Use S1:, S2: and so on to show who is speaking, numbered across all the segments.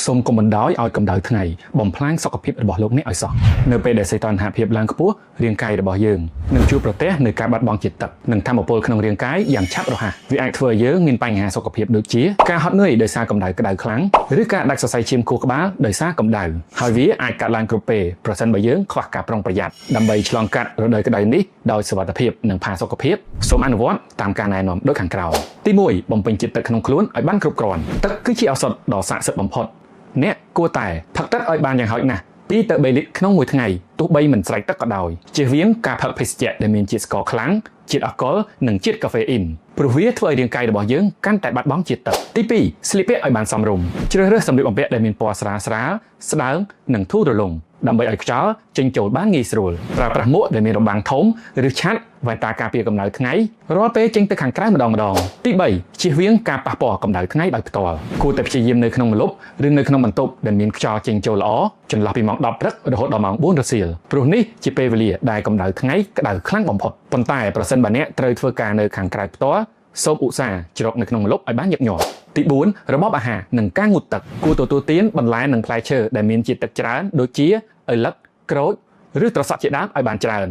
S1: សូមកុំបណ្ដោយឲ្យកម្ដៅថ្ងៃបំផ្លាញសុខភាពរបស់លោកអ្នកឲ្យសោះនៅពេលដែលសីតុណ្ហភាពឡើងខ្ពស់រាងកាយរបស់យើងនឹងជួបប្រទះនូវការបាត់បង់ជាតិទឹកនិងថាមពលក្នុងរាងកាយយ៉ាងឆាប់រហ័សវាអាចធ្វើឲ្យយើងមានបញ្ហាសុខភាពដូចជាការហត់នឿយដោយសារកម្ដៅក្ដៅខ្លាំងឬការដាច់សរសៃឈាមខួរក្បាលដោយសារកម្ដៅហើយវាអាចកើតឡើងគ្រប់ពេលប្រសិនបើយើងខ្វះការប្រុងប្រយ័ត្នដើម្បីឆ្លងកាត់រដូវក្ដៅនេះដោយសុវត្ថិភាពនិងផាសុខភាពសូមអនុវត្តតាមការណែនាំដូចខាងក្រោមទី1បំពេញជាតិទឹកក្នុងខ្លួនឲ្យបានគ្រប់គ្រាន់ទឹកគឺជាឱសថដ៏ស័ក្តិសិទ្ធិបំផុតអ្នកគួរតែផឹកទឹកឲ្យបានយ៉ាងហោចណាស់2ទៅ3លីត្រក្នុងមួយថ្ងៃទោះបីមិនស្រេកទឹកក៏ដោយជៀសវាងការផឹកភេសជ្ជៈដែលមានជាតិស្ករខ្លាំងជាតិអាល់កុលនិងជាតិកាហ្វេអ៊ីនព្រោះវាធ្វើឲ្យរាងកាយរបស់យើងកាន់តែបាត់បង់ជាតិទឹកទី2ស្លៀកពាក់ឲ្យបានសមរម្យជ្រើសរើសសម្លៀកបំពាក់ដែលមានពណ៌ស្រាលស្ដើងនិងធូររលុងដើម្បីឲ្យខ្យល់ចេញចូលបានងាយស្រួលប្រើប្រាស់មួកដែលមានរបាំងធំឬឆ័ត្រវ៉ែនតាការពារកម្ដៅថ្ងៃរាល់ពេលចេញទៅខាងក្រៅម្ដងទី3ជៀសវាងការប៉ះពាល់កម្ដៅថ្ងៃដោយផ្ទាល់គួរតែព្យាយាមនៅក្នុងម្លប់ឬនៅក្នុងបន្ទប់ដែលមានខ្យល់ចេញចូលល្អចន្លោះពីម៉ោង10ព្រឹករហូតដល់ម៉ោង4រសៀលព្រោះនេះជាពេលវេលាដែលកម្ដៅថ្ងៃក្ដៅខ្លាំងបំផុតប៉ុន្តែប្រសិនបើអ្នកត្រូវធ្វើការនៅខាងក្រៅផ្ទាល់សូមឧស្សាហ៍ជ្រកនៅក្នុងម្លប់ឲ្យបានញឹកញាប់ទី4របបអាហារនិងការងូតទឹកគួរទទួលទានបន្លែនិងផ្លែឈើដែលមានជាតិទឹកច្រើនដូចជាឪឡឹកក្រូចឬត្រសក់ជាដើមឲ្យបានច្រើន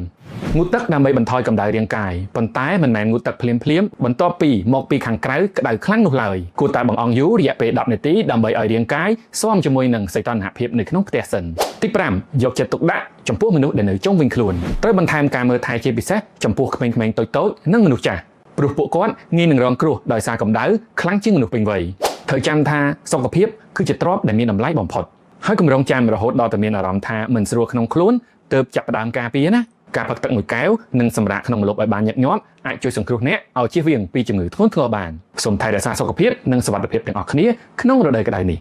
S1: ងូតទឹកដើម្បីបន្ថយកម្ដៅរាងកាយប៉ុន្តែមិនមែនងូតទឹកភ្លាមបន្ទាប់ពីមកពីខាងក្រៅក្ដៅខ្លាំងនោះឡើយគួរតែបង្អង់យូររយៈពេល10នាទីដើម្បីឲ្យរាងកាយស៊ាំជាមួយនឹងសីតុណ្ហភាពនៅក្នុងផ្ទះសិនទី5យកចិត្តទុកដាក់ចំពោះមនុស្សដែលនៅជុំវិញខ្លួនត្រូវបន្ថែមការមើលថែជាពិសេសចំពោះក្មេងៗតូចៗនិងមនុស្សចាស់ព្រោះពួកគាត់ងាយនឹងរងគ្រោះដោយសារកម្ដៅខ្លាំងជាងមនុស្សពេញវ័យត្រូវចាំថាសុខភាពគឺជាទ្រព្យដែលមានតម្លៃបំផុតហើយគម្រោងចាំរហូតដល់តែមានអារម្មណ៍ថាមិនស្រួលក្នុងខ្លួនទើបចាប់ផ្ដើមការពារណាការផឹកទឹកមួយកែវនិងសម្រាកក្នុងម្លប់ឲ្យបានញឹកញាប់អាចជួយសង្គ្រោះអ្នកឲ្យជៀសវាងពីជំងឺធ្ងន់ធ្ងរបានសូមថែរក្សាសុខភាពនិងសុវត្ថិភាពទាំងអស់គ្នាក្នុងរដូវក្ដៅនេះ